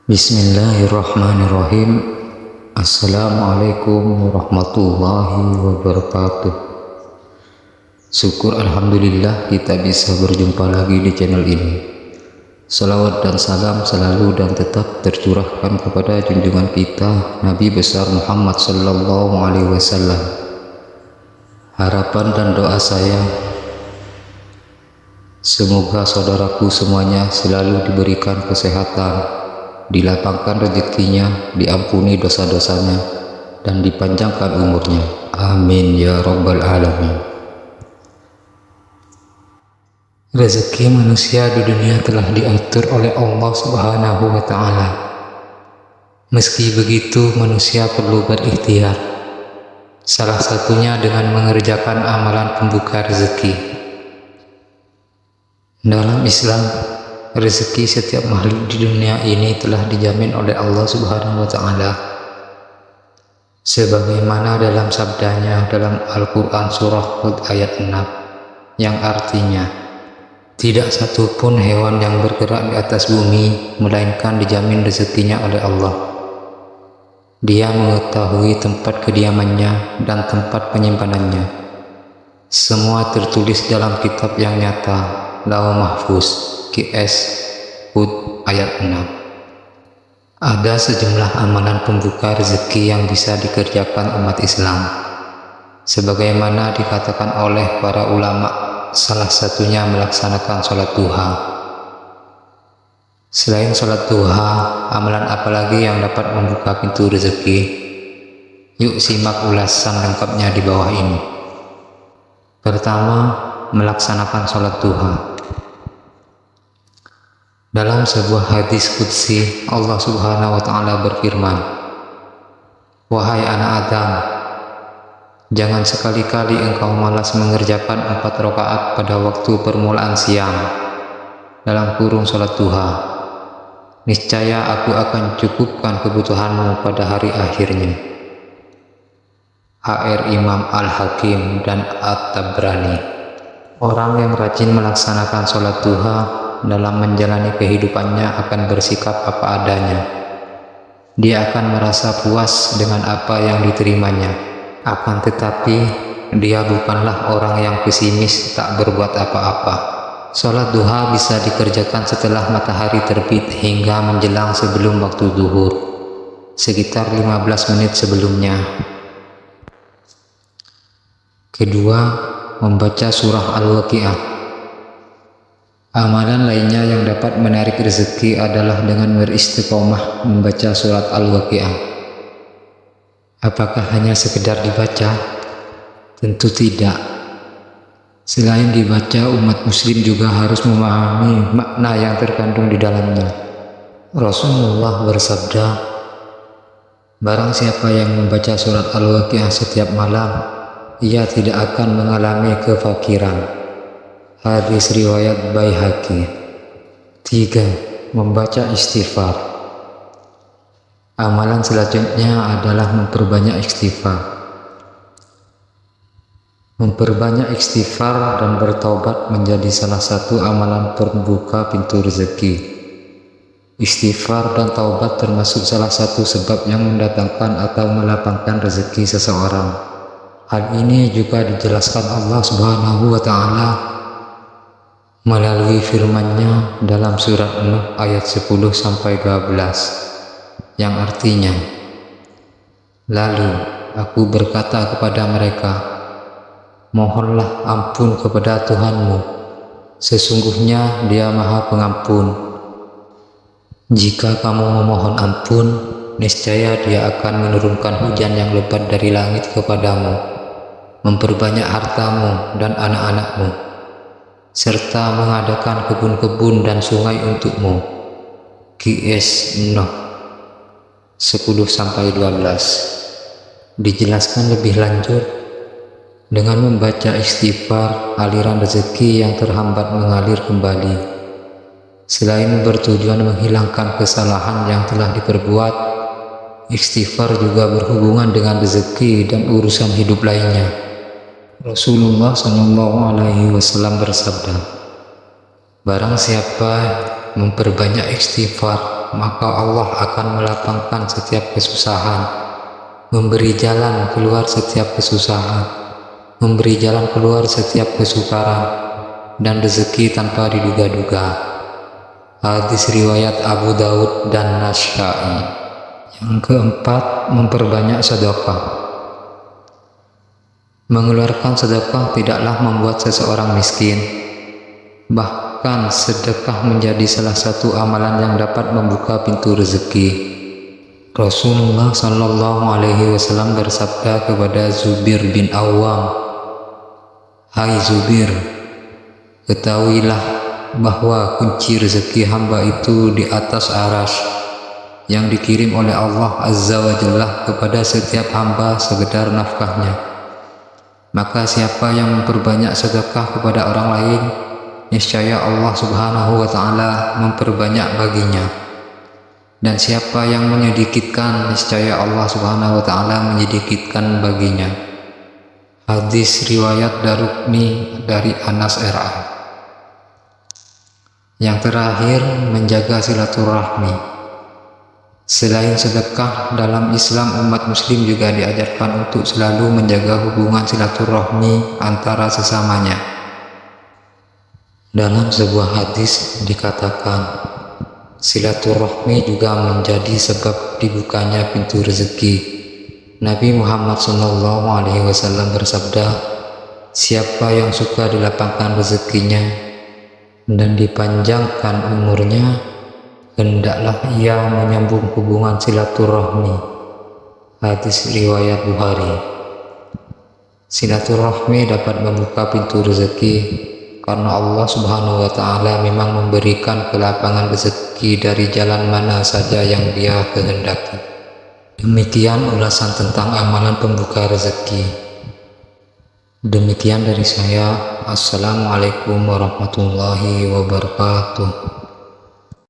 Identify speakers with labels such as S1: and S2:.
S1: Bismillahirrahmanirrahim. Assalamualaikum warahmatullahi wabarakatuh. Syukur alhamdulillah kita bisa berjumpa lagi di channel ini. Salawat dan salam selalu dan tetap tercurahkan kepada junjungan kita Nabi besar Muhammad sallallahu alaihi wasallam. Harapan dan doa saya, semoga saudaraku semuanya selalu diberikan kesehatan, dilapangkan rezekinya, diampuni dosa-dosanya, dan dipanjangkan umurnya. Amin ya rabbal alamin. Rezeki manusia di dunia telah diatur oleh Allah Subhanahu wa ta'ala. Meski begitu, manusia perlu berikhtiar, salah satunya dengan mengerjakan amalan pembuka rezeki. Dalam Islam, rezeki setiap makhluk di dunia ini telah dijamin oleh Allah Subhanahu wa ta'ala, sebagaimana dalam sabdanya dalam Al-Quran surah Hud ayat 6, yang artinya, tidak satupun hewan yang bergerak di atas bumi melainkan dijamin rezekinya oleh Allah. Dia mengetahui tempat kediamannya dan tempat penyimpanannya. Semua tertulis dalam kitab yang nyata, Lauh Mahfuz, QS Hud ayat 6. Ada sejumlah amalan pembuka rezeki yang bisa dikerjakan umat Islam, sebagaimana dikatakan oleh para ulama, salah satunya melaksanakan sholat duha. Selain sholat duha, amalan apalagi yang dapat membuka pintu rezeki? Yuk simak ulasan lengkapnya di bawah ini. Pertama, melaksanakan sholat duha. Dalam sebuah hadis qudsi, Allah Subhanahu wa ta'ala berfirman, "Wahai anak Adam, jangan sekali-kali engkau malas mengerjakan 4 rakaat pada waktu permulaan siang, dalam kurung sholat duha. Niscaya aku akan cukupkan kebutuhanmu pada hari akhirnya." HR Imam Al-Hakim dan At-Tabrani. Orang yang rajin melaksanakan sholat duha dalam menjalani kehidupannya akan bersikap apa adanya. Dia akan merasa puas dengan apa yang diterimanya. Akan tetapi, dia bukanlah orang yang pesimis tak berbuat apa-apa. Sholat duha bisa dikerjakan setelah matahari terbit hingga menjelang sebelum waktu zuhur, sekitar 15 menit sebelumnya. Kedua, membaca surah Al-Waqiah. Amalan lainnya yang dapat menarik rezeki adalah dengan beristiqomah membaca surat Al-Waqiah. Apakah hanya sekedar dibaca? Tentu tidak. Selain dibaca, umat muslim juga harus memahami makna yang terkandung di dalamnya. Rasulullah bersabda, "Barang siapa yang membaca surat Al-Waqiah setiap malam, ia tidak akan mengalami kefakiran." Hadis riwayat Baihaqi. 3. Membaca istighfar. Amalan selanjutnya adalah memperbanyak istighfar. Memperbanyak istighfar dan bertaubat menjadi salah satu amalan pembuka pintu rezeki. Istighfar dan taubat termasuk salah satu sebab yang mendatangkan atau melapangkan rezeki seseorang. Hal ini juga dijelaskan Allah Subhanahu wa ta'ala melalui firman-Nya dalam surat Nuh ayat 10-12, yang artinya, "Lalu aku berkata kepada mereka, mohonlah ampun kepada Tuhanmu, sesungguhnya Dia Maha Pengampun. Jika kamu memohon ampun, niscaya Dia akan menurunkan hujan yang lebat dari langit kepadamu, memperbanyak hartamu dan anak-anakmu, serta mengadakan kebun-kebun dan sungai untukmu." QS Nuh 10-12. Dijelaskan lebih lanjut, dengan membaca istighfar, aliran rezeki yang terhambat mengalir kembali. Selain bertujuan menghilangkan kesalahan yang telah diperbuat, istighfar juga berhubungan dengan rezeki dan urusan hidup lainnya. Rasulullah Shallallahu Alaihi Wasallam bersabda, "Barang siapa memperbanyak istighfar, maka Allah akan melapangkan setiap kesusahan, memberi jalan keluar setiap kesusahan, memberi jalan keluar setiap kesukaran, dan rezeki tanpa diduga-duga. Hadis riwayat Abu Daud dan Nasa'i. Yang keempat, memperbanyak sedekah. Mengeluarkan sedekah tidaklah membuat seseorang miskin. Bahkan sedekah menjadi salah satu amalan yang dapat membuka pintu rezeki. Rasulullah Shallallahu Alaihi Wasallam bersabda kepada Zubair bin Awam, "Hai Zubair, ketahuilah bahwa kunci rezeki hamba itu di atas arsy yang dikirim oleh Allah Azza wa Jalla kepada setiap hamba sekedar nafkahnya. Maka siapa yang memperbanyak sedekah kepada orang lain, niscaya Allah Subhanahu wa Ta'ala memperbanyak baginya. Dan siapa yang menyedikitkan, niscaya Allah Subhanahu wa Ta'ala menyedikitkan baginya." Hadis riwayat Daraqutni dari Anas RA. Yang terakhir, menjaga silaturahmi. Selain sedekah, dalam Islam umat muslim juga diajarkan untuk selalu menjaga hubungan silaturahmi antara sesamanya. Dalam sebuah hadis dikatakan, silaturahmi juga menjadi sebab dibukanya pintu rezeki. Nabi Muhammad SAW bersabda, "Siapa yang suka dilapangkan rezekinya dan dipanjangkan umurnya, hendaklah ia menyambung hubungan silaturahmi." Hadis riwayat Bukhari. Silaturahmi dapat membuka pintu rezeki karena Allah Subhanahu wa Ta'ala memang memberikan kelapangan rezeki dari jalan mana saja yang Dia kehendaki. Demikian ulasan tentang amalan pembuka rezeki. Demikian dari saya. Assalamualaikum warahmatullahi wabarakatuh.